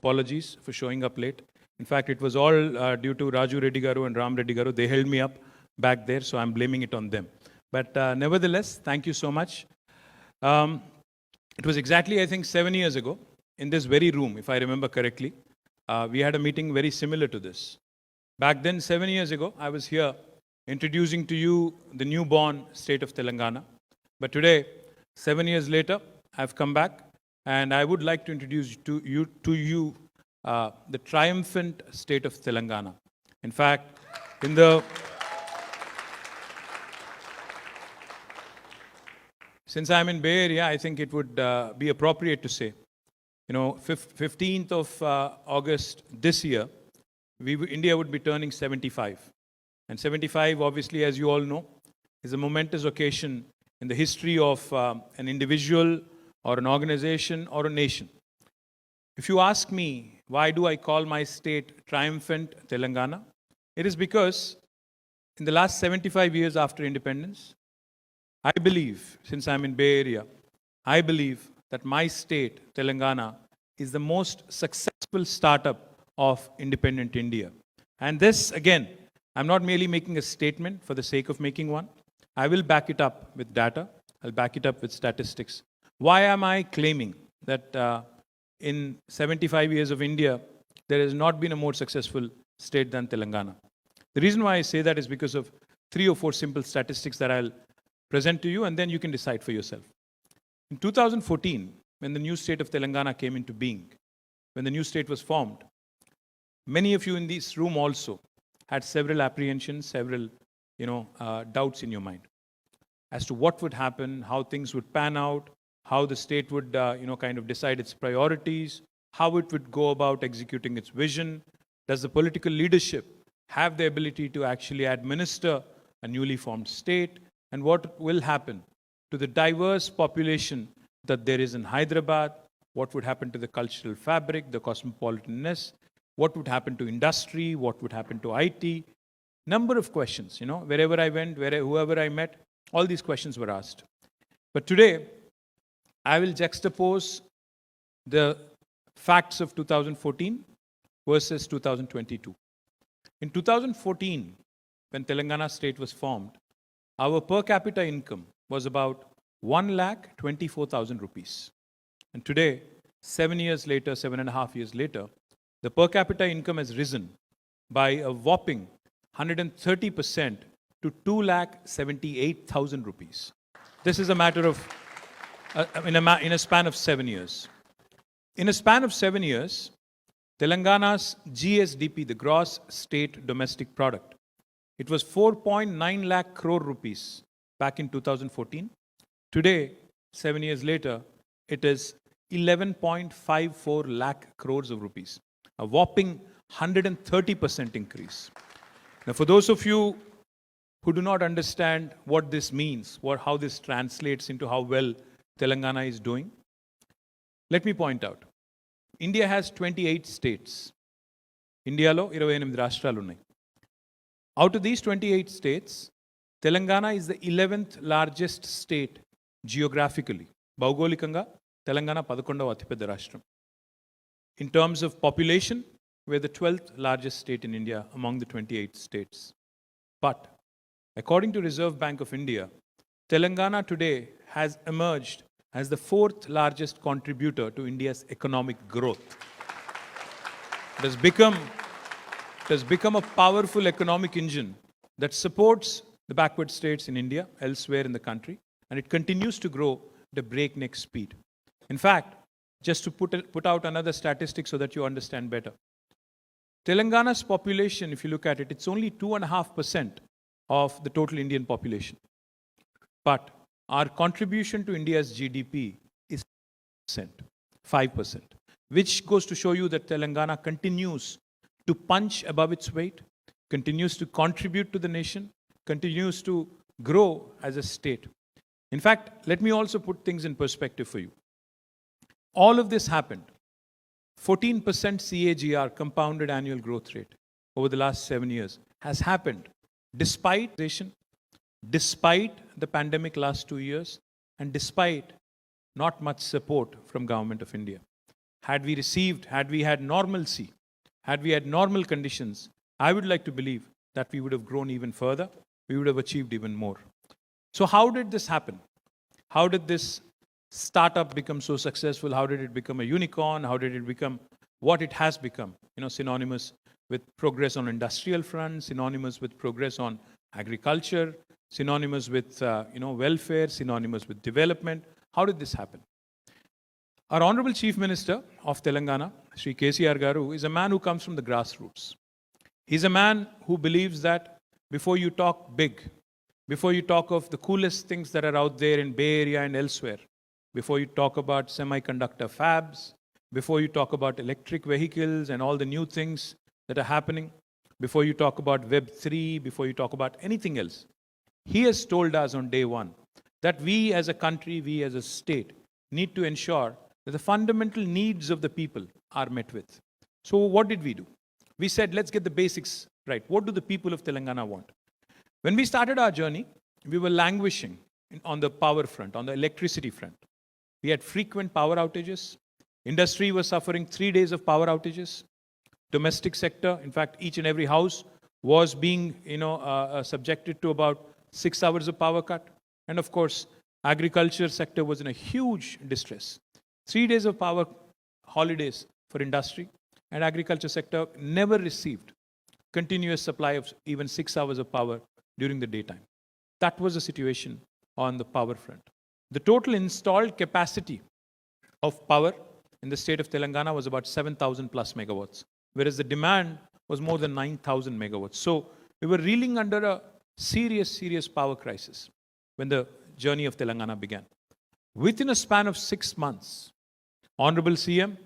Apologies for showing up late. In fact, it was all due to Raju Reddy Garu and Ram Reddy Garu. They held me up back there, so I'm blaming it on them. But nevertheless, thank you so much. It was exactly, I think, 7 years ago, in this very room, if I remember correctly, we had a meeting very similar to this. Back then, 7 years ago, I was here introducing to you the newborn state of Telangana. But today, 7 years later, I've come back, and I would like to introduce to you the triumphant state of Telangana. In fact, since I'm in Bay Area, I think it would be appropriate to say, 15th of August this year, India would be turning 75. And 75, obviously, as you all know, is a momentous occasion in the history of an individual or an organization or a nation. If you ask me, why do I call my state triumphant Telangana? It is because in the last 75 years after independence, I believe, since I'm in Bay Area, I believe that my state, Telangana, is the most successful startup of independent India. And this, again, I'm not merely making a statement for the sake of making one. I will back it up with data. I'll back it up with statistics. Why am I claiming that in 75 years of India, there has not been a more successful state than Telangana? The reason why I say that is because of 3 or 4 simple statistics that I'll present to you, and then you can decide for yourself. In 2014, when the new state of Telangana came into being, when the new state was formed, many of you in this room also had several apprehensions, several doubts in your mind as to what would happen, how things would pan out, how the state would kind of decide its priorities, how it would go about executing its vision. Does the political leadership have the ability to actually administer a newly formed state? And what will happen to the diverse population that there is in Hyderabad? What would happen to the cultural fabric, the cosmopolitanness? What would happen to industry? What would happen to IT? Number of questions, wherever I went, whoever I met, all these questions were asked. But today, I will juxtapose the facts of 2014 versus 2022. In 2014, when Telangana state was formed, our per capita income was about 1,24,000 rupees. And today, 7 years later, 7.5 years later, the per capita income has risen by a whopping 130% to 2,78,000 rupees. This is a matter of, in a span of 7 years. In a span of 7 years, Telangana's GSDP, the gross state domestic product, it was 4.9 lakh crore rupees back in 2014. Today, 7 years later, it is 11.54 lakh crores of rupees, a whopping 130% increase. Now, for those of you who do not understand what this means, how this translates into how well Telangana is doing, let me point out. India has 28 states. Indialo 28 రాష్ట్రాలు ఉన్నాయి. Out of these 28 states, Telangana is the 11th largest state geographically. భౌగోళికంగా తెలంగాణ 11వ అతిపెద్ద రాష్ట్రం. In terms of population, we're the 12th largest state in India among the 28 states. But according to Reserve Bank of India, Telangana today has emerged as the 4th largest contributor to India's economic growth. It has become a powerful economic engine that supports the backward states in India, elsewhere in the country, and it continues to grow at a breakneck speed. In fact, just to put out another statistic so that you understand better, Telangana's population, if you look at it, it's only 2.5% of the total Indian population. But our contribution to India's GDP is 5%, which goes to show you that Telangana continues to punch above its weight, continues to contribute to the nation, continues to grow as a state. In fact, let me also put things in perspective for you. All of this happened. 14% CAGR, compounded annual growth rate, over the last 7 years has happened despite the pandemic last 2 years, and despite not much support from Government of India. had we had normalcy, had we had normal conditions, I would like to believe that we would have grown even further, we would have achieved even more. So how did this happen? How did this startup become so successful? How did it become a unicorn? How did it become what it has become? Synonymous with progress on industrial front, synonymous with progress on agriculture, synonymous with welfare, synonymous with development. How did this happen? Our Honorable Chief Minister of Telangana, Sri KTR Garu, is a man who comes from the grassroots. He's a man who believes that before you talk big, before you talk of the coolest things that are out there in Bay Area and elsewhere, before you talk about semiconductor fabs, before you talk about electric vehicles and all the new things that are happening, before you talk about Web3, before you talk about anything else, he has told us on day one that we as a country, we as a state, need to ensure that the fundamental needs of the people are met with. So what did we do? We said, let's get the basics right. What do the people of Telangana want? When we started our journey, we were languishing on the power front, on the electricity front. We had frequent power outages. Industry was suffering 3 days of power outages. Domestic sector, in fact, each and every house was being subjected to about 6 hours of power cut. And of course, agriculture sector was in a huge distress. 3 days of power holidays for industry, and agriculture sector never received continuous supply of even 6 hours of power during the daytime. That was the situation on the power front. The total installed capacity of power in the state of Telangana was about 7,000 plus megawatts, whereas the demand was more than 9,000 megawatts. So we were reeling under a serious power crisis when the journey of Telangana began. Within a span of 6 months, Honorable CM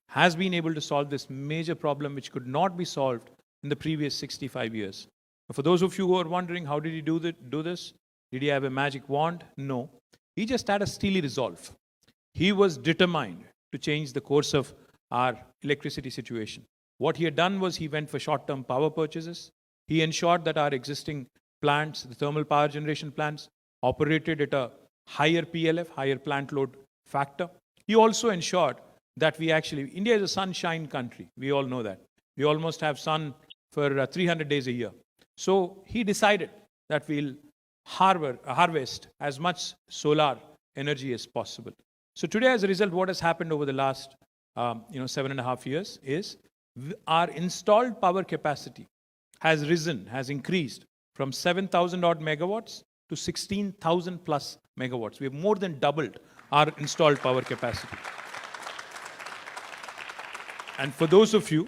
has been able to solve this major problem which could not be solved in the previous 65 years. For those of you who are wondering, how did he do this? Did he have a magic wand? No. He just had a steely resolve. He was determined to change the course of our electricity situation. What he had done was he went for short-term power purchases. He ensured that our existing plants, the thermal power generation plants, operated at a higher PLF, higher plant load factor. He also ensured that India is a sunshine country. We all know that. We almost have sun for 300 days a year. So he decided that we'll harvest as much solar energy as possible. So today, as a result, what has happened over the last 7.5 years is our installed power capacity has increased from 7,000 odd megawatts to 16,000 plus megawatts. We have more than doubled our installed power capacity. And for those of you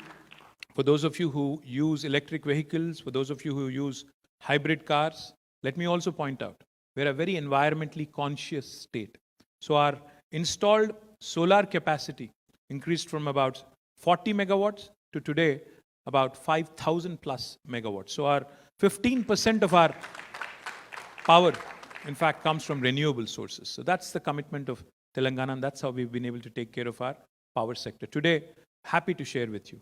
who use electric vehicles, for those of you who use hybrid cars, let me also point out, we're a very environmentally conscious state. So our installed solar capacity increased from about 40 megawatts to today about 5,000 plus megawatts. So our 15% of our power, in fact, comes from renewable sources. So that's the commitment of Telangana, and that's how we've been able to take care of our power sector. Today, happy to share with you,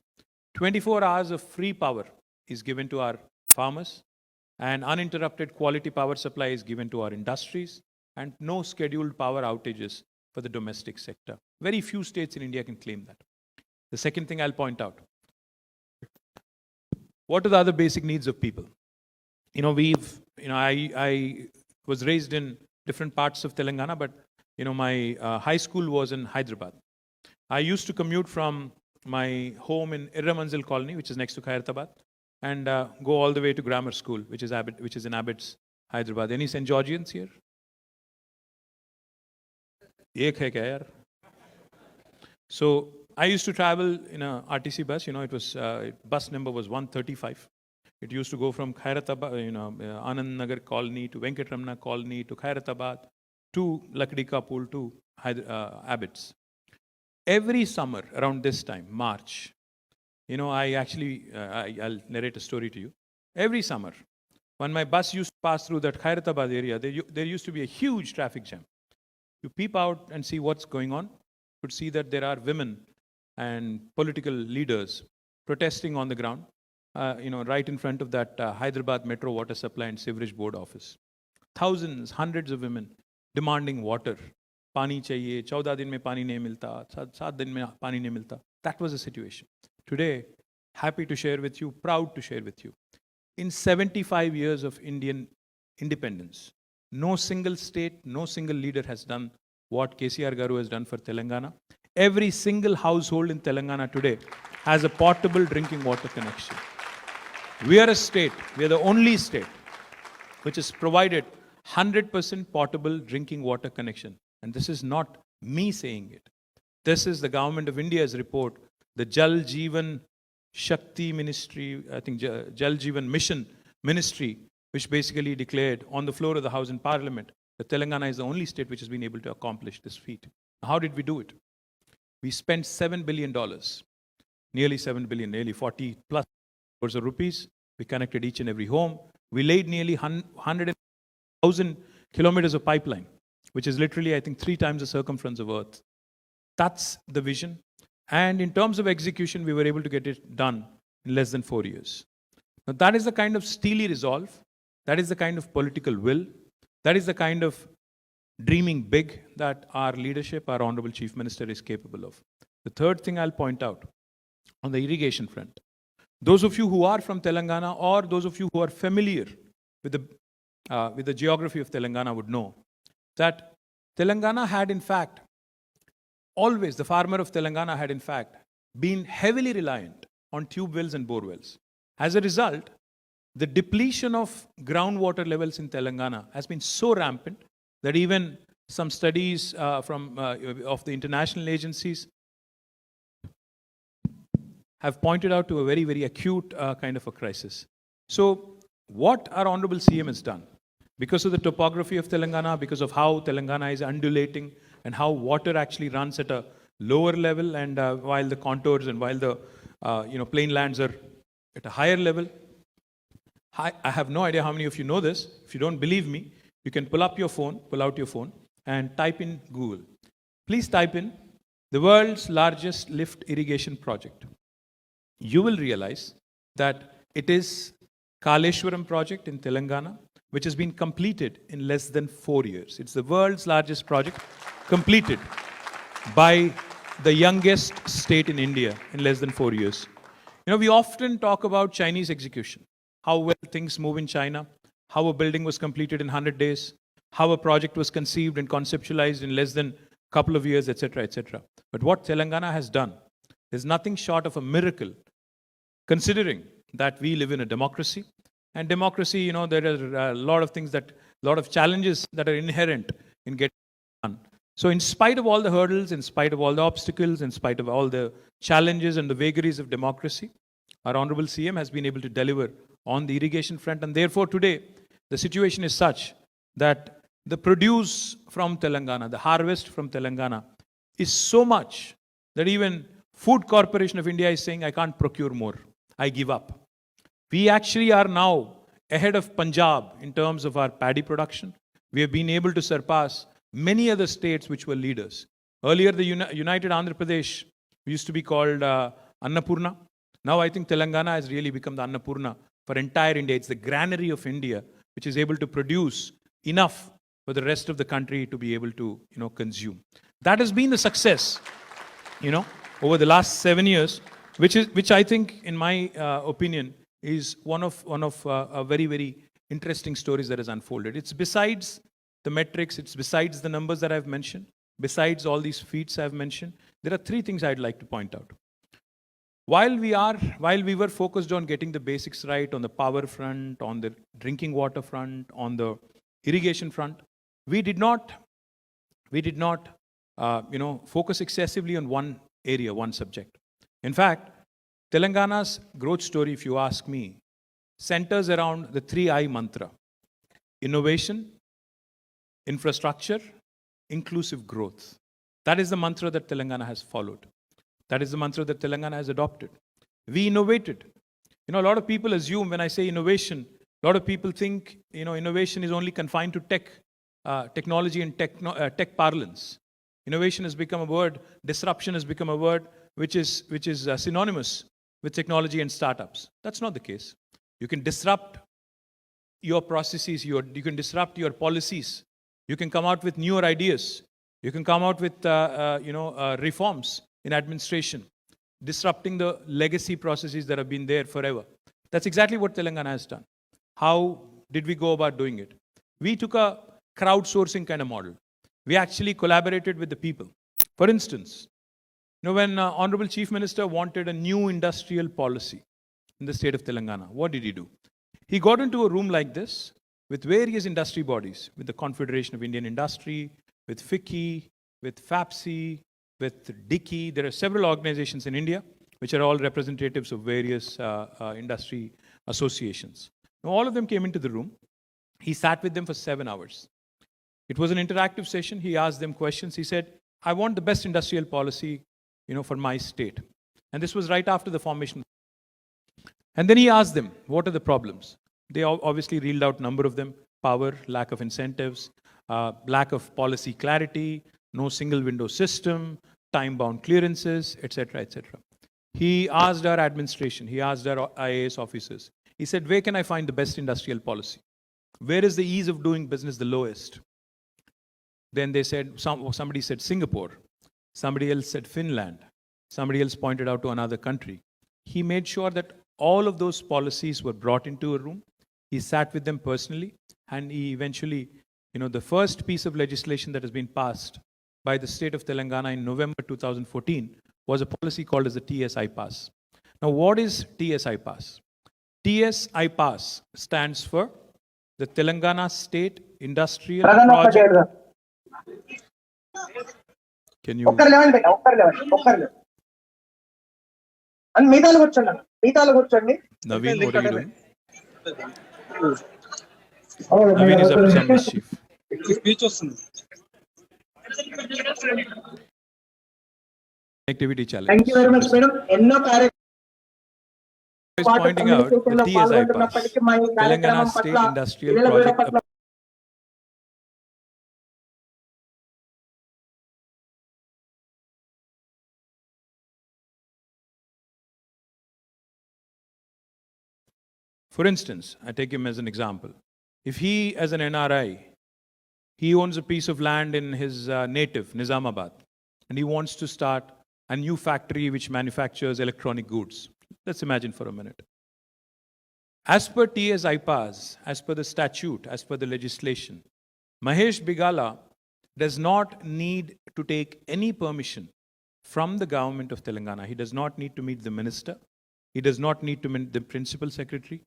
24 hours of free power is given to our farmers, and uninterrupted quality power supply is given to our industries, and no scheduled power outages for the domestic sector. Very few states in India can claim that. The second thing I'll point out, what are the other basic needs of people? I was raised in different parts of Telangana, but my high school was in Hyderabad. I used to commute from my home in Irramanzil Colony, which is next to Khairatabad, and go all the way to grammar school, which is in Abbots, Hyderabad. Any St. Georgians here? Ek hai kya yaar? So I used to travel in a RTC bus. It was bus number was 135. It used to go from Khairatabad, Anand Nagar Colony to Venkatramana Colony to Khairatabad to Lakdika Pool to Abbots. Every summer around this time, March, I'll narrate a story to you. Every summer, when my bus used to pass through that Khairatabad area, there used to be a huge traffic jam. You peep out and see what's going on. You could see that there are women and political leaders protesting on the ground, right in front of that Hyderabad Metro Water Supply and Sewerage Board office. Thousands, hundreds of women demanding water, पानी चाहिए, 14 दिन में पानी नहीं मिलता, 7 दिन में पानी नहीं मिलता. That was the situation. Today, happy to share with you, proud to share with you. In 75 years of Indian independence, no single state, no single leader has done what KCR Garu has done for Telangana. Every single household in Telangana today has a portable drinking water connection. We are a state, we are the only state which has provided 100% portable drinking water connection. And this is not me saying it. This is the Government of India's report, the Jal Jeevan Shakti Ministry, I think Jal Jeevan Mission Ministry, which basically declared on the floor of the House in Parliament that Telangana is the only state which has been able to accomplish this feat. How did we do it? We spent $7 billion, nearly 7 billion, nearly 40 plus crores of rupees. We connected each and every home. We laid nearly 100,000 kilometers of pipeline, which is literally, I think, 3 times the circumference of Earth. That's the vision. And in terms of execution, we were able to get it done in less than 4 years. Now, that is the kind of steely resolve. That is the kind of political will. That is the kind of dreaming big that our leadership, our Honorable Chief Minister is capable of. The third thing I'll point out on the irrigation front. Those of you who are from Telangana or those of you who are familiar with the geography of Telangana would know that Telangana had in fact, always the farmer of Telangana had in fact been heavily reliant on tube wells and bore wells. As a result, the depletion of groundwater levels in Telangana has been so rampant that even some studies of the international agencies have pointed out to a very, very acute kind of a crisis. So what our Honorable CM has done, because of the topography of Telangana, because of how Telangana is undulating and how water actually runs at a lower level, and while the contours and while the plain lands are at a higher level. I have no idea how many of you know this. If you don't believe me, you can pull out your phone and type in Google. Please type in the world's largest lift irrigation project. You will realize that it is Kaleshwaram project in Telangana, which has been completed in less than 4 years. It's the world's largest project completed by the youngest state in India in less than 4 years. We often talk about Chinese execution, how well things move in China, how a building was completed in 100 days, how a project was conceived and conceptualized in less than a couple of years, etc., etc. But what Telangana has done is nothing short of a miracle, considering that we live in a democracy. And democracy, there are a lot of things a lot of challenges that are inherent in getting done. So in spite of all the hurdles, in spite of all the obstacles, in spite of all the challenges and the vagaries of democracy, our Honorable CM has been able to deliver on the irrigation front. And therefore today, the situation is such that the produce from Telangana, the harvest from Telangana is so much that even Food Corporation of India is saying, I can't procure more. I give up. We actually are now ahead of Punjab in terms of our paddy production. We have been able to surpass many other states which were leaders. Earlier, the United Andhra Pradesh used to be called Annapurna. Now I think Telangana has really become the Annapurna for entire India. It's the granary of India, which is able to produce enough for the rest of the country to be able to, consume. That has been the success, over the last 7 years, which I think, in my opinion, is one of a very, very interesting stories that has unfolded. It's besides the metrics, it's besides the numbers that I've mentioned, besides all these feats I've mentioned, there are 3 things I'd like to point out. While we were focused on getting the basics right on the power front, on the drinking water front, on the irrigation front, we did not focus excessively on one area, one subject. In fact, Telangana's growth story, if you ask me, centers around the 3I mantra: innovation, infrastructure, inclusive growth. That is the mantra that Telangana has followed. That is the mantra that Telangana has adopted. We innovated. A lot of people assume when I say innovation, a lot of people think, innovation is only confined to technology and tech parlance. Innovation has become a word, disruption has become a word which is synonymous with technology and startups. That's not the case. You can disrupt your processes, you can disrupt your policies. You can come out with newer ideas. You can come out with, reforms in administration, disrupting the legacy processes that have been there forever. That's exactly what Telangana has done. How did we go about doing it? We took a crowdsourcing kind of model. We actually collaborated with the people. For instance, when Honorable Chief Minister wanted a new industrial policy in the state of Telangana, what did he do? He got into a room like this with various industry bodies, with the Confederation of Indian Industry, with FICCI, with FAPSI, with DICCI. There are several organizations in India which are all representatives of various industry associations. Now, all of them came into the room. He sat with them for 7 hours. It was an interactive session. He asked them questions. He said, I want the best industrial policy, for my state. And this was right after the formation. And then he asked them, what are the problems? They obviously reeled out a number of them: power, lack of incentives, lack of policy clarity, no single window system, time-bound clearances, etc., etc. He asked our administration, he asked our IAS officers. He said, where can I find the best industrial policy? Where is the ease of doing business the lowest? Then they said, somebody said Singapore. Somebody else said Finland. Somebody else pointed out to another country. He made sure that all of those policies were brought into a room. He sat with them personally, and he eventually, the first piece of legislation that has been passed by the state of Telangana in November 2014 was a policy called as the TSI Pass. Now, what is TSI Pass? TSI Pass stands for the Telangana State Industrial Project. Can you? Naveen, what are you doing? Naveen is up to some mischief. Connectivity challenge. Thank you very much, madam. Is pointing out the TSI Pass, Telangana State Industrial Project. For instance, I take him as an example. If he, as an NRI, he owns a piece of land in his native, Nizamabad, and he wants to start a new factory which manufactures electronic goods. Let's imagine for a minute. As per TSI Pass, as per the statute, as per the legislation, Mahesh Bigala does not need to take any permission from the government of Telangana. He does not need to meet the minister. He does not need to meet the principal secretary.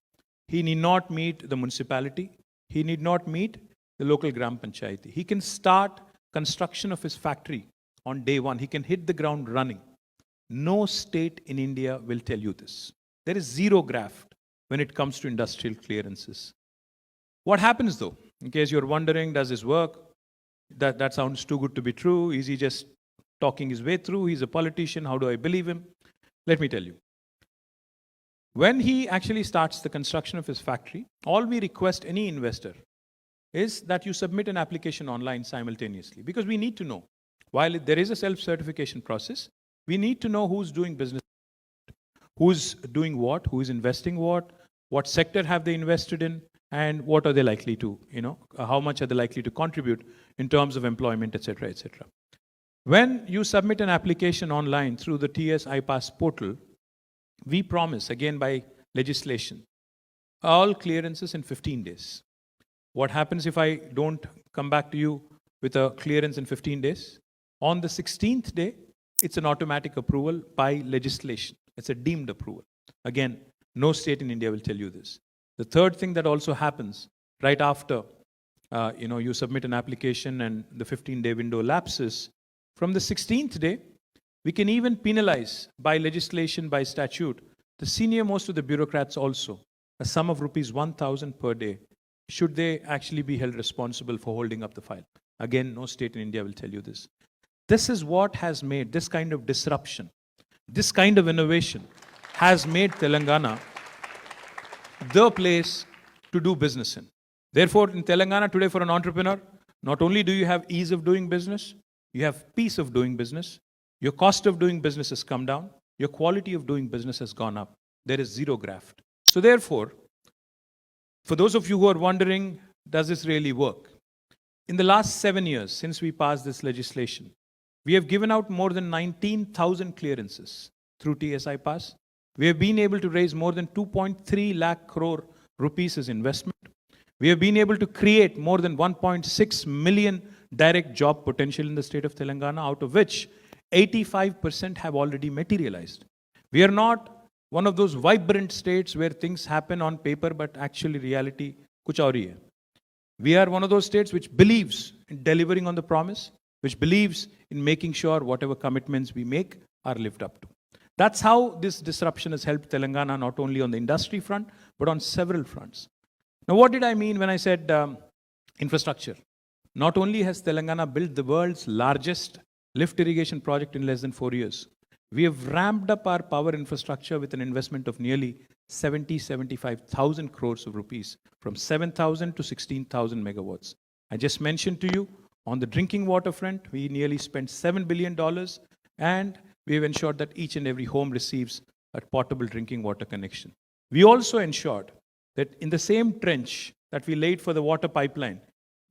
He need not meet the municipality. He need not meet the local Gram Panchayati. He can start construction of his factory on day one. He can hit the ground running. No state in India will tell you this. There is zero graft when it comes to industrial clearances. What happens though? In case you're wondering, does this work? That sounds too good to be true. Is he just talking his way through? He's a politician. How do I believe him? Let me tell you. When he actually starts the construction of his factory, all we request any investor is that you submit an application online simultaneously, because we need to know. While there is a self-certification process, we need to know who's doing business, who's doing what, who is investing what sector have they invested in, and what are they likely to, how much are they likely to contribute in terms of employment, etc., etc. When you submit an application online through the TSI Pass portal, we promise, again by legislation, all clearances in 15 days. What happens if I don't come back to you with a clearance in 15 days? On the 16th day, it's an automatic approval by legislation. It's a deemed approval. Again, no state in India will tell you this. The third thing that also happens right after you submit an application and the 15-day window lapses, from the 16th day, we can even penalize by legislation, by statute, the senior most of the bureaucrats also, a sum of rupees 1,000 per day, should they actually be held responsible for holding up the file. Again, no state in India will tell you this. This is what has made this kind of disruption, this kind of innovation has made Telangana the place to do business in. Therefore, in Telangana today, for an entrepreneur, not only do you have ease of doing business, you have peace of doing business. Your cost of doing business has come down. Your quality of doing business has gone up. There is zero graft. So therefore, for those of you who are wondering, does this really work? in the last 7 years, since we passed this legislation, we have given out more than 19,000 clearances through TSI Pass. We have been able to raise more than 2.3 lakh crore rupees as investment. We have been able to create more than 1.6 million direct job potential in the state of Telangana, out of which 85% have already materialized. We are not one of those vibrant states where things happen on paper, but actually reality kuch aur hi hai. We are one of those states which believes in delivering on the promise, which believes in making sure whatever commitments we make are lived up to. That's how this disruption has helped Telangana, not only on the industry front, but on several fronts. Now, what did I mean when I said infrastructure? Not only has Telangana built the world's largest lift irrigation project in less than 4 years, we have ramped up our power infrastructure with an investment of nearly 75,000 crores of rupees, from 7,000 to 16,000 megawatts. I just mentioned to you, on the drinking water front, we nearly spent $7 billion, and we have ensured that each and every home receives a potable drinking water connection. We also ensured that in the same trench that we laid for the water pipeline,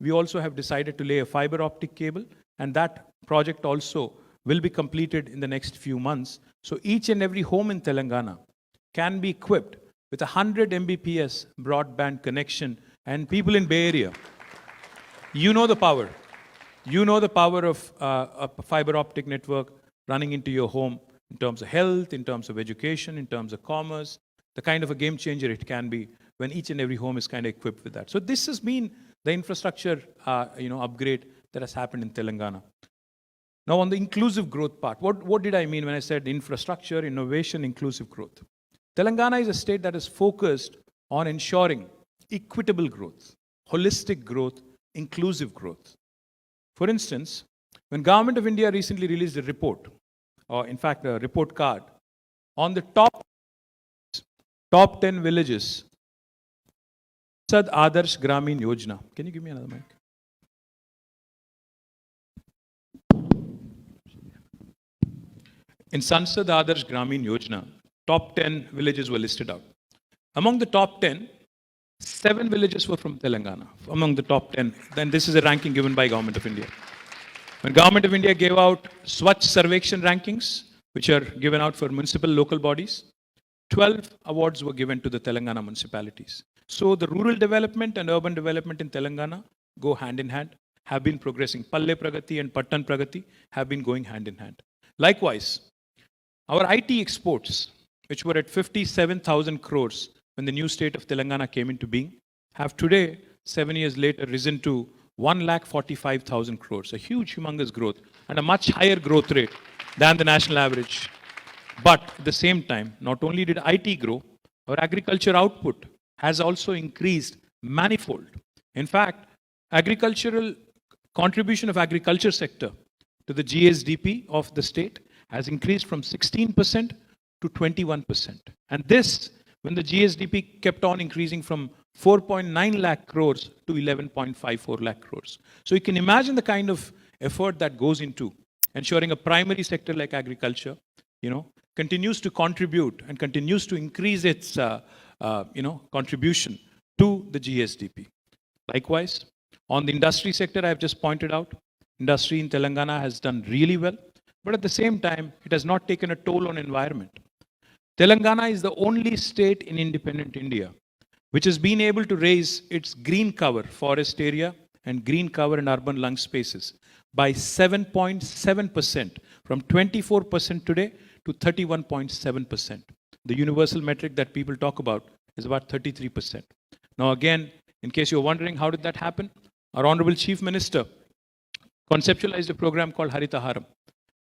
we also have decided to lay a fiber optic cable, and that project also will be completed in the next few months. So each and every home in Telangana can be equipped with a 100 Mbps broadband connection. And people in Bay Area, you know the power. You know the power of a fiber optic network running into your home in terms of health, in terms of education, in terms of commerce, the kind of a game changer it can be when each and every home is kind of equipped with that. So this has been the infrastructure upgrade that has happened in Telangana. Now, on the inclusive growth part, what did I mean when I said infrastructure, innovation, inclusive growth? Telangana is a state that is focused on ensuring equitable growth, holistic growth, inclusive growth. For instance, when Government of India recently released a report, or in fact a report card, on the top 10 villages, Sad Adarsh Gramin Yojana. Can you give me another mic? In Sansad Adarsh Gramin Yojana, top 10 villages were listed out. Among the top 10, 7 villages were from Telangana. Among the top 10, then this is a ranking given by Government of India. When Government of India gave out Swachh Sarvekshan rankings, which are given out for municipal local bodies, 12 awards were given to the Telangana municipalities. So the rural development and urban development in Telangana go hand in hand, have been progressing. Palle Pragati and Pattan Pragati have been going hand in hand. Likewise, our IT exports, which were at 57,000 crores when the new state of Telangana came into being, have today, 7 years later, risen to 1,45,000 crores, a huge, humongous growth, and a much higher growth rate than the national average. But at the same time, not only did IT grow, our agriculture output has also increased manifold. In fact, agricultural contribution of agriculture sector to the GSDP of the state has increased from 16% to 21%. And this, when the GSDP kept on increasing from 4.9 lakh crores to 11.54 lakh crores. So you can imagine the kind of effort that goes into ensuring a primary sector like agriculture, continues to contribute and continues to increase its, contribution to the GSDP. Likewise, on the industry sector, I have just pointed out, industry in Telangana has done really well, but at the same time, it has not taken a toll on environment. Telangana is the only state in independent India which has been able to raise its green cover forest area and green cover in urban lung spaces by 7.7%, from 24% today to 31.7%. The universal metric that people talk about is about 33%. Now again, in case you're wondering how did that happen, our Honorable Chief Minister conceptualized a program called Haritaharam.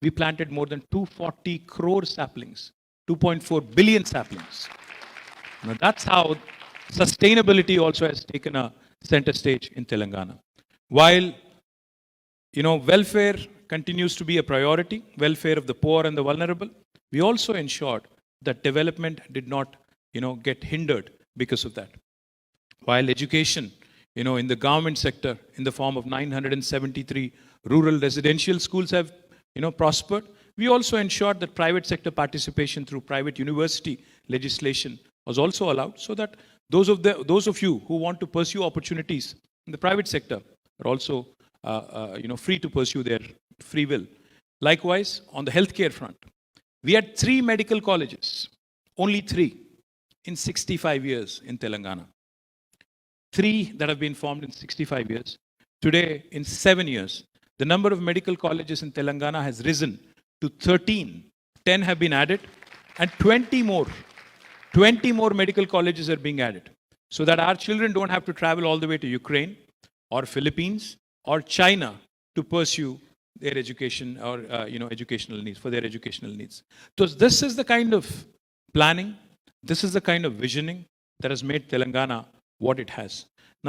We planted more than 240 crore saplings, 2.4 billion saplings. Now that's how sustainability also has taken a center stage in Telangana. While, welfare continues to be a priority, welfare of the poor and the vulnerable, we also ensured that development did not, get hindered because of that. While education, in the government sector, in the form of 973 rural residential schools have, prospered, we also ensured that private sector participation through private university legislation was also allowed, so that those of you who want to pursue opportunities in the private sector are also free to pursue their free will. Likewise, on the healthcare front, we had 3 medical colleges, only 3 in 65 years in Telangana. 3 that have been formed in 65 years. Today, in 7 years, the number of medical colleges in Telangana has risen to 13. 10 have been added, and 20 more medical colleges are being added, so that our children don't have to travel all the way to Ukraine or Philippines or China to pursue their education or educational needs, for their educational needs. So this is the kind of planning, this is the kind of visioning that has made Telangana what it has.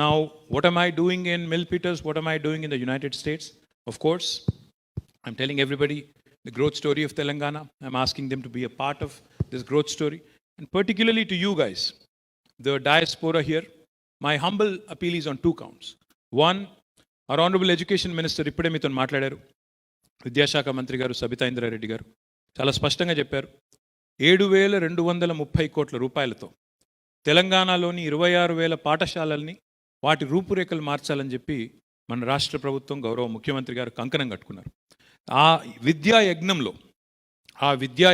Now, what am I doing in Milpitas? What am I doing in the United States? Of course, I'm telling everybody the growth story of Telangana. I'm asking them to be a part of this growth story. And particularly to you guys, the diaspora here, my humble appeal is on 2 counts. One, our Honorable Education Minister ఇప్పుడే మీతో మాట్లాడారు, విద్యాశాఖ మంత్రి గారు సబితా ఇంద్రారెడ్డి గారు చాలా స్పష్టంగా చెప్పారు. 7,230 కోట్ల రూపాయలతో తెలంగాణలోని 26,000 పాఠశాలల్ని వాటి రూపురేఖలు మార్చాలని చెప్పి మన రాష్ట్ర ప్రభుత్వం, గౌరవ ముఖ్యమంత్రి గారు కంకణం కట్టుకున్నారు. ఆ విద్యా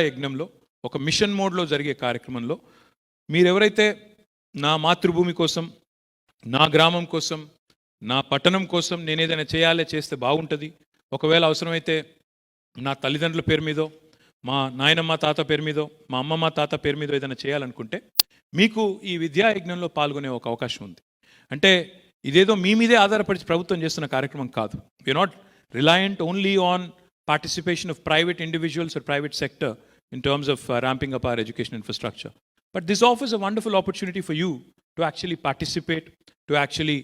యజ్ఞంలో ఒక మిషన్ మోడ్లో జరిగే కార్యక్రమంలో మీరెవరైతే నా మాతృభూమి కోసం, నా గ్రామం కోసం, నా పట్టణం కోసం నేను ఏదైనా చేస్తే బాగుంటుంది, ఒకవేళ అవసరమైతే నా తల్లిదండ్రుల పేరు మీదో, మా నాయనమ్మ తాత పేరు మీదో, మా అమ్మమ్మ తాత పేరు మీదో ఏదైనా చేయాలనుకుంటే మీకు ఈ విద్యా యజ్ఞంలో పాల్గొనే ఒక అవకాశం ఉంది. అంటే ఇదేదో మీ మీదే ఆధారపడి ప్రభుత్వం చేస్తున్న కార్యక్రమం కాదు. We are not reliant only on participation of private individuals or private sector in terms of ramping up our education infrastructure. But this offers a wonderful opportunity for you to actually participate, to actually,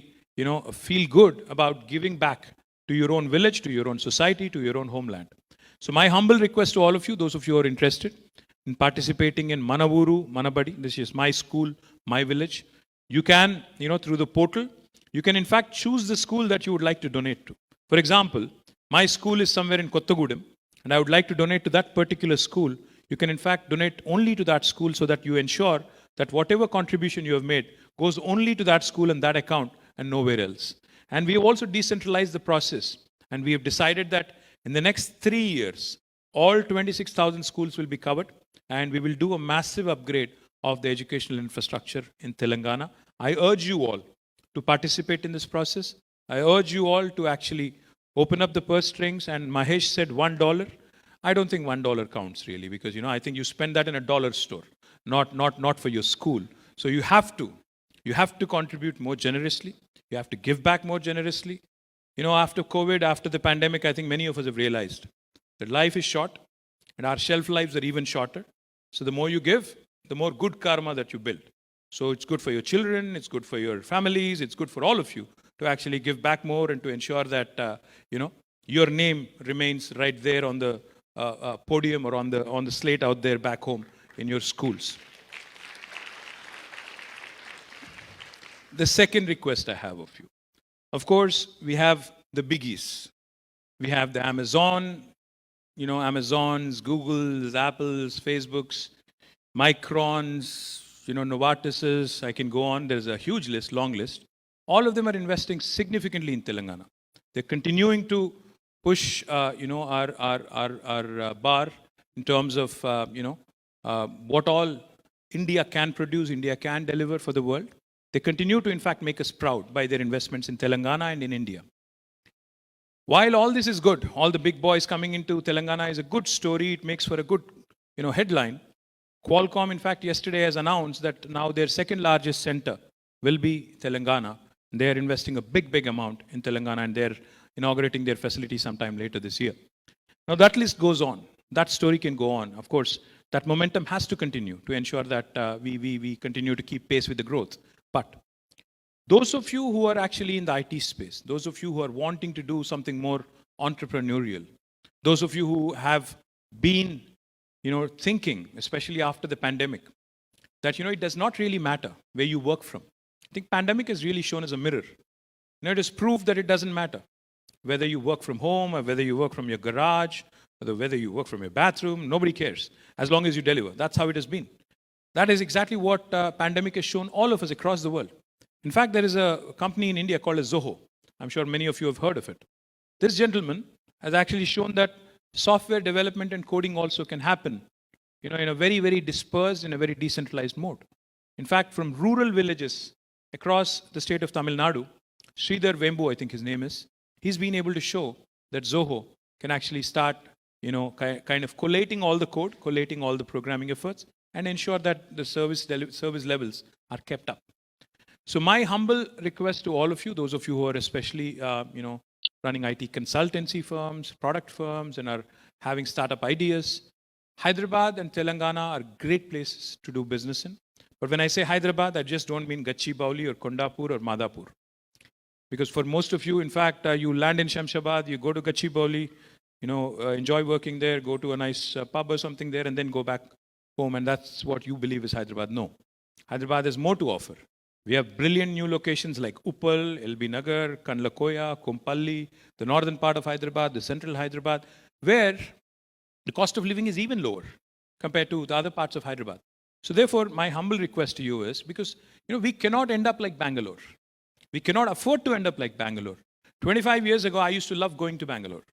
feel good about giving back to your own village, to your own society, to your own homeland. So my humble request to all of you, those of you who are interested in participating in Manavuru, Manabadi, this is my school, my village, you can, through the portal, you can in fact choose the school that you would like to donate to. For example, my school is somewhere in Kottagudem, and I would like to donate to that particular school. You can in fact donate only to that school, so that you ensure that whatever contribution you have made goes only to that school and that account and nowhere else. And we have also decentralized the process, and we have decided that in the next 3 years, all 26,000 schools will be covered, and we will do a massive upgrade of the educational infrastructure in Telangana. I urge you all to participate in this process. I urge you all to actually open up the purse strings. And Mahesh said $1. I don't think $1 counts really, because I think you spend that in a dollar store, not for your school. So you have to contribute more generously. You have to give back more generously. After COVID, after the pandemic, I think many of us have realized that life is short and our shelf lives are even shorter. So the more you give, the more good karma that you build. So it's good for your children, it's good for your families, it's good for all of you to actually give back more and to ensure that, your name remains right there on the podium or on the slate out there back home in your schools. The second request I have of you, of course, we have the biggies. We have the Amazons, Googles, Apples, Facebooks, Microns, Novartises, I can go on. There's a huge list, long list. All of them are investing significantly in Telangana. They're continuing to push, our bar in terms of, what all India can produce, India can deliver for the world. They continue to, in fact, make us proud by their investments in Telangana and in India. While all this is good, all the big boys coming into Telangana is a good story. It makes for a good, headline. Qualcomm, in fact, yesterday has announced that now their second largest center will be Telangana. They are investing a big amount in Telangana, and they're inaugurating their facility sometime later this year. Now that list goes on. That story can go on. Of course, that momentum has to continue to ensure that we continue to keep pace with the growth. But those of you who are actually in the IT space, those of you who are wanting to do something more entrepreneurial, those of you who have been, thinking, especially after the pandemic, that, it does not really matter where you work from. I think pandemic has really shown as a mirror. It has proved that it doesn't matter whether you work from home or whether you work from your garage or whether you work from your bathroom. Nobody cares as long as you deliver. That's how it has been. That is exactly what pandemic has shown all of us across the world. In fact, there is a company in India called as Zoho. I'm sure many of you have heard of it. This gentleman has actually shown that software development and coding also can happen, in a very, very dispersed, in a very decentralized mode. In fact, from rural villages across the state of Tamil Nadu, Sridhar Vembu, I think his name is, he's been able to show that Zoho can actually start, kind of collating all the code, collating all the programming efforts, and ensure that the service levels are kept up. So my humble request to all of you, those of you who are especially, running IT consultancy firms, product firms, and are having startup ideas, Hyderabad and Telangana are great places to do business in. But when I say Hyderabad, I just don't mean Gachibowli or Kondapur or Madhapur. Because for most of you, in fact, you land in Shamshabad, you go to Gachibowli, enjoy working there, go to a nice pub or something there, and then go back home, and that's what you believe is Hyderabad. No. Hyderabad has more to offer. We have brilliant new locations like Uppal, LB Nagar, Kandlakoya, Kompalli, the northern part of Hyderabad, the central Hyderabad, where the cost of living is even lower compared to the other parts of Hyderabad. So therefore, my humble request to you is, because we cannot end up like Bangalore. We cannot afford to end up like Bangalore. 25 years ago, I used to love going to Bangalore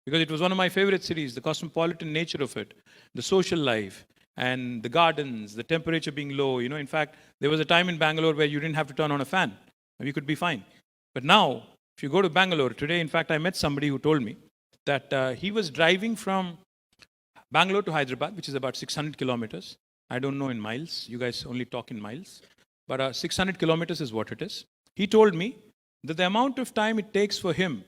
because it was one of my favorite cities, the cosmopolitan nature of it, the social life, and the gardens, the temperature being low. In fact, there was a time in Bangalore where you didn't have to turn on a fan. You could be fine. But now, if you go to Bangalore today, in fact, I met somebody who told me that he was driving from Bangalore to Hyderabad, which is about 600 kilometers. I don't know in miles. You guys only talk in miles. But 600 kilometers is what it is. He told me that the amount of time it takes for him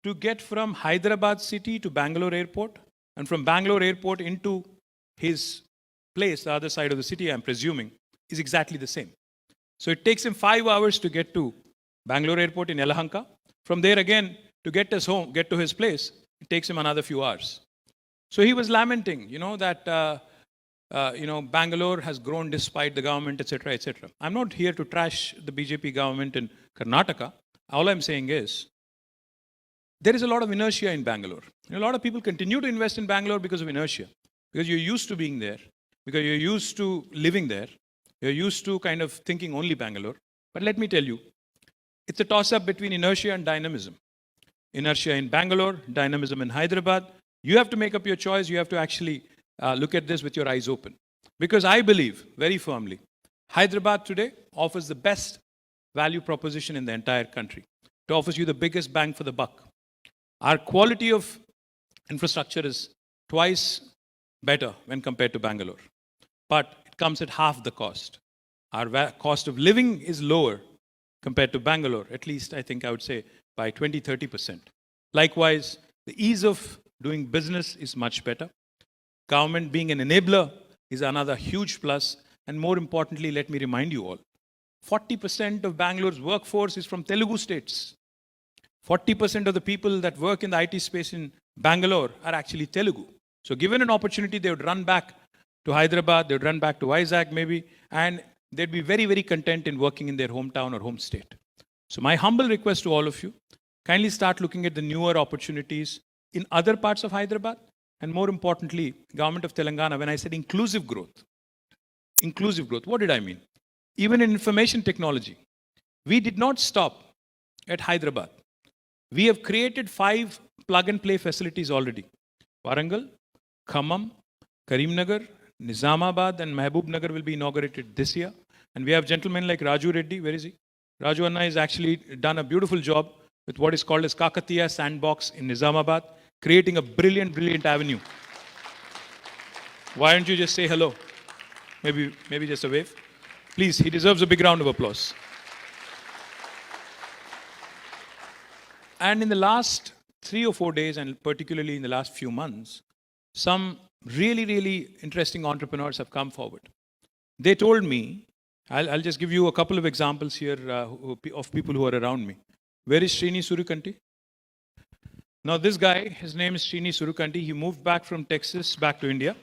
to get from Hyderabad city to Bangalore airport, and from Bangalore airport into his place, the other side of the city, I'm presuming, is exactly the same. So it takes him 5 hours to get to Bangalore airport in Yelahanka. From there again, to get to his place, it takes him another few hours. So he was lamenting, that Bangalore has grown despite the government, etc., etc. I'm not here to trash the BJP government in Karnataka. All I'm saying is, there is a lot of inertia in Bangalore. A lot of people continue to invest in Bangalore because of inertia, because you're used to being there, because you're used to living there, you're used to kind of thinking only Bangalore. But let me tell you, it's a toss-up between inertia and dynamism. Inertia in Bangalore, dynamism in Hyderabad. You have to make up your choice. You have to actually look at this with your eyes open. Because I believe very firmly, Hyderabad today offers the best value proposition in the entire country. It offers you the biggest bang for the buck. Our quality of infrastructure is twice better when compared to Bangalore. But it comes at half the cost. Our cost of living is lower compared to Bangalore, at least I think I would say by 20-30%. Likewise, the ease of doing business is much better. Government being an enabler is another huge plus. And more importantly, let me remind you all, 40% of Bangalore's workforce is from Telugu states. 40% of the people that work in the IT space in Bangalore are actually Telugu. So given an opportunity, they would run back to Hyderabad, they would run back to Vizag maybe, and they'd be very, very content in working in their hometown or home state. So my humble request to all of you, kindly start looking at the newer opportunities in other parts of Hyderabad, and more importantly, Government of Telangana. When I said inclusive growth, what did I mean? Even in information technology, we did not stop at Hyderabad. We have created 5 plug-and-play facilities already. Warangal, Khammam, Karimnagar, Nizamabad and Mahbubnagar will be inaugurated this year. And we have gentlemen like Raju Reddy. Where is he? Raju Anna has actually done a beautiful job with what is called as Kakatiya Sandbox in Nizamabad, creating a brilliant, brilliant avenue. Why don't you just say hello? Maybe just a wave. Please, he deserves a big round of applause. And in the last 3 or 4 days, and particularly in the last few months, some really, really interesting entrepreneurs have come forward. They told me, I'll just give you a couple of examples here of people who are around me. Where is Srini Surukanti? Now this guy, his name is Srini Surukanti. He moved back from Texas back to India.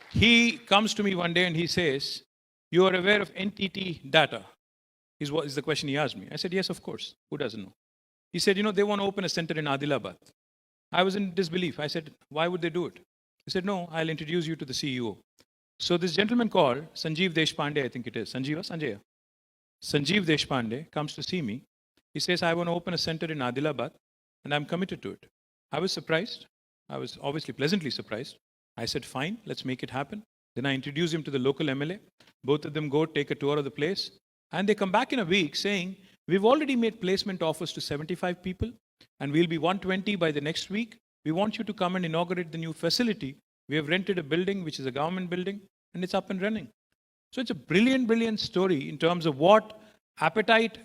He comes to me one day and he says, you are aware of NTT data? Is the question he asked me. I said, yes, of course. Who doesn't know? He said, they want to open a center in Adilabad. I was in disbelief. I said, why would they do it? He said, no, I'll introduce you to the CEO. So this gentleman called Sanjeev Deshpande, I think it is. Sanjeev Deshpande comes to see me. He says, I want to open a center in Adilabad. and I'm committed to it. I was surprised. I was obviously pleasantly surprised. I said, fine, let's make it happen. Then I introduced him to the local MLA. Both of them go take a tour of the place. And they come back in a week saying, we've already made placement offers to 75 people, and we'll be 120 by the next week. We want you to come and inaugurate the new facility. We have rented a building, which is a government building, and it's up and running. So it's a brilliant, brilliant story in terms of what appetite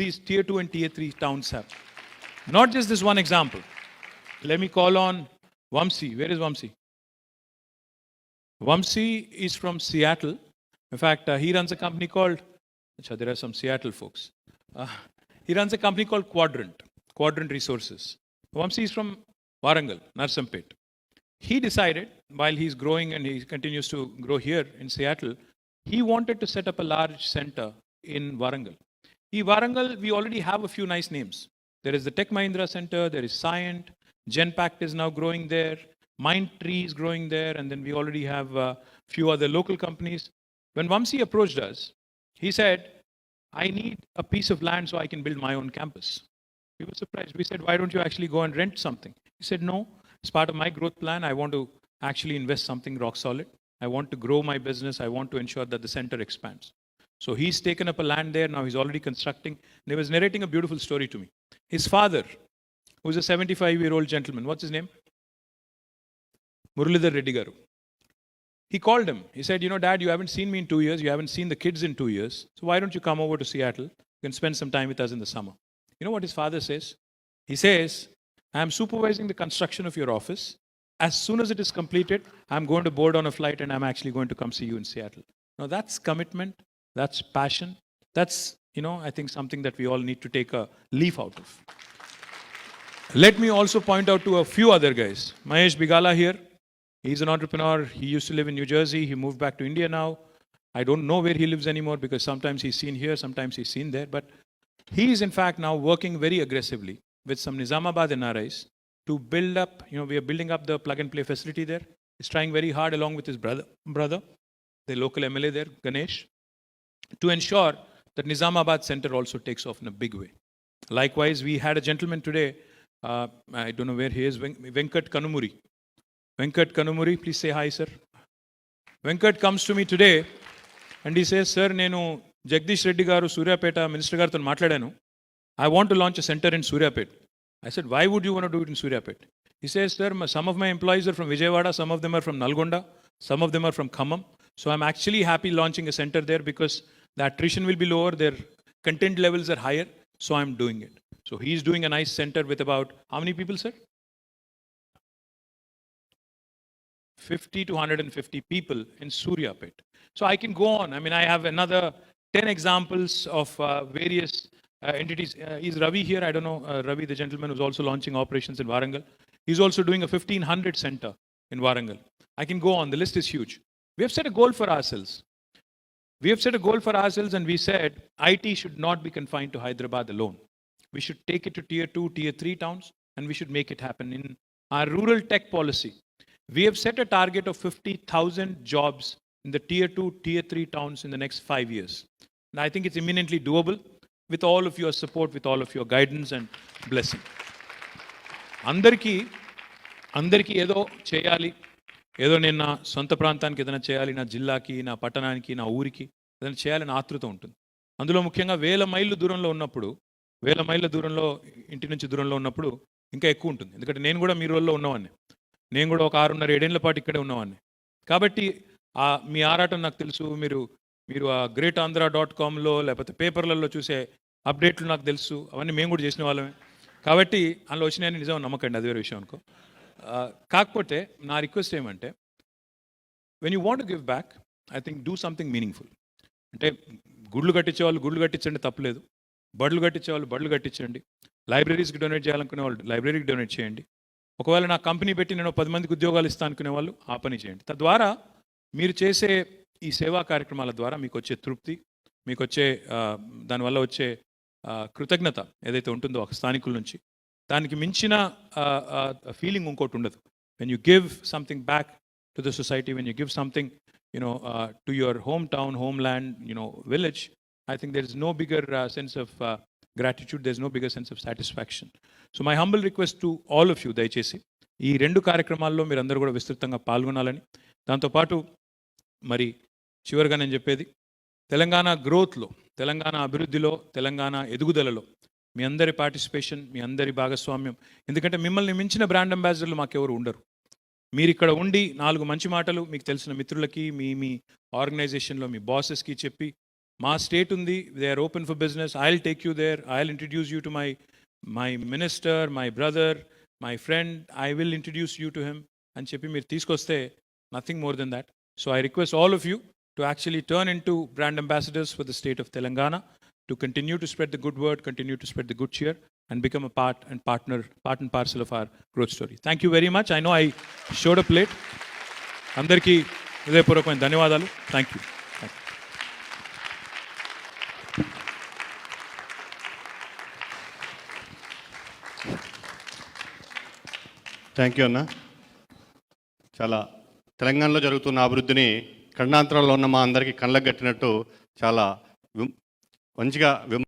these tier 2 and tier 3 towns have. Not just this one example. Let me call on Vamsi. Where is Vamsi? Vamsi is from Seattle. In fact, he runs a company called, there are some Seattle folks. He runs a company called Quadrant Resources. Vamsi is from Warangal, Narsampet. He decided, while he's growing and he continues to grow here in Seattle, he wanted to set up a large center in Warangal. In Warangal, we already have a few nice names. There is the Tech Mahindra Center, there is Scient, Genpact is now growing there, Mindtree is growing there, and then we already have a few other local companies. When Vamsi approached us, he said, I need a piece of land so I can build my own campus. We were surprised. We said, why don't you actually go and rent something? He said, no, as part of my growth plan, I want to actually invest something rock solid. I want to grow my business. I want to ensure that the center expands. So he's taken up a land there. Now he's already constructing. And he was narrating a beautiful story to me. His father, who's a 75-year-old gentleman, what's his name? Muralidhar Reddy Garu. He called him. He said, Dad, you haven't seen me in 2 years. You haven't seen the kids in 2 years. So why don't you come over to Seattle? You can spend some time with us in the summer. You know what his father says? He says, I'm supervising the construction of your office. As soon as it is completed, I'm going to board on a flight and I'm actually going to come see you in Seattle. Now that's commitment. That's passion. That's, I think something that we all need to take a leaf out of. Let me also point out to a few other guys. Mahesh Bigala here. He's an entrepreneur. He used to live in New Jersey. He moved back to India now. I don't know where he lives anymore because sometimes he's seen here, sometimes he's seen there. But he is in fact now working very aggressively with some Nizamabad NRIs to build up, we are building up the plug and play facility there. He's trying very hard along with his brother, the local MLA there, Ganesh, to ensure that Nizamabad center also takes off in a big way. Likewise, we had a gentleman today, I don't know where he is, Venkat Kanumuri. Venkat Kanumuri, please say hi, sir. Venkat comes to me today and he says, sir, nenu Jagdish Reddy garu Suryapeta minister gartho matladanu. I want to launch a center in Suryapet. I said, why would you want to do it in Suryapet? He says, sir, some of my employees are from Vijayawada, some of them are from Nalgonda, some of them are from Khammam. So I'm actually happy launching a center there because the attrition will be lower, their content levels are higher, so I'm doing it. So he's doing a nice center with about, how many people, sir? 50 to 150 people in Suryapet. So I can go on. I mean, I have another 10 examples of various entities. Is Ravi here? I don't know. Ravi, the gentleman who's also launching operations in Warangal. He's also doing a 1500 center in Warangal. I can go on. The list is huge. We have set a goal for ourselves. And we said IT should not be confined to Hyderabad alone. We should take it to tier 2, tier 3 towns, and we should make it happen. In our rural tech policy, we have set a target of 50,000 jobs in the tier 2, tier 3 towns in the next 5 years. And I think it's imminently doable with all of your support, with all of your guidance and blessing. Andarki edo cheyali, ఏదో నేను నా సొంత ప్రాంతానికి ఏదైనా చేయాలి, నా జిల్లాకి, నా పట్టణానికి, నా ఊరికి ఏదైనా చేయాలని ఆతృత ఉంటుంది. అందులో ముఖ్యంగా 1000 మైళ్ళు దూరంలో ఉన్నప్పుడు, 1000 మైళ్ళ దూరంలో, ఇంటి నుంచి దూరంలో ఉన్నప్పుడు ఇంకా ఎక్కువ ఉంటుంది. ఎందుకంటే నేను కూడా మీ రోజుల్లో ఉన్నవాడిని. నేను కూడా ఒక 6.5-7 ఏళ్ల పాటు ఇక్కడే ఉన్నవాడిని. కాబట్టి మీ ఆరాటం నాకు తెలుసు. మీరు ఆ greatandracomలో లేకపోతే పేపర్లలో చూసే అప్డేట్లు నాకు తెలుసు. అవన్నీ మేము కూడా చేసిన వాళ్ళమే. కాబట్టి అందులో వచ్చినాయని నిజం నమ్మకండి, అది వేరే విషయం అనుకో. కాకపోతే నా రిక్వెస్ట్ ఏమంటే, when you want to give back, I think do something meaningful. అంటే గుళ్ళు కట్టించే వాళ్ళు గుళ్ళు కట్టించండి, తప్పలేదు. బడులు కట్టించే వాళ్ళు బడులు కట్టించండి. లైబ్రరీస్కి డొనేట్ చేయాలనుకునే వాళ్ళు లైబ్రరీకి డొనేట్ చేయండి. ఒకవేళ నా కంపెనీ పెట్టి నేను 10 మందికి ఉద్యోగాలు ఇస్తాను అనుకునే వాళ్ళు ఆ పని చేయండి. తద్వారా మీరు చేసే ఈ సేవా కార్యక్రమాల ద్వారా మీకు వచ్చే తృప్తి, మీకు వచ్చే దానివల్ల వచ్చే కృతజ్ఞత ఏదైతే ఉంటుందో ఒక స్థానికుల నుంచి, దానికి మించిన ఫీలింగ్ ఇంకోటి ఉండదు. When you give something back to the society, when you give something to your hometown, homeland, village, I think there is no bigger sense of gratitude, there's no bigger sense of satisfaction. So my humble request to all of you, దయచేసి ఈ 2 కార్యక్రమాల్లో మీరందరూ కూడా విస్తృతంగా పాల్గొనాలని, దాంతోపాటు మరి చివరిగా నేను చెప్పేది, తెలంగాణ గ్రోత్లో, తెలంగాణ అభివృద్ధిలో, తెలంగాణ ఎదుగుదలలో మీ అందరి పార్టిసిపేషన్, మీ అందరి భాగస్వామ్యం, ఎందుకంటే మిమ్మల్ని మించిన బ్రాండ్ అంబాసిడర్లు మాకెవరు ఉండరు. మీరు ఇక్కడ ఉండి 4 మంచి మాటలు మీకు తెలిసిన మిత్రులకి, మీ ఆర్గనైజేషన్లో మీ బాసెస్కి చెప్పి, మా స్టేట్ ఉంది, they are open for business, I will take you there, I will introduce you to my minister, my brother, my friend, I will introduce you to him అని చెప్పి మీరు తీసుకొస్తే nothing more than that. So I request all of you to actually turn into brand ambassadors for the state of Telangana, to continue to spread the good word, continue to spread the good cheer, and become a part and parcel of our growth story. Thank you very much. I know I showed up late. Andarki hridayapurvakమైన ధన్యవాదాలు. Thank you. Thank you అన్న. చాలా తెలంగాణలో జరుగుతున్న అభివృద్ధిని ఖండాంతరాల్లో ఉన్న మా అందరికీ కళ్ళకు కట్టినట్టు చాలా మంచిగా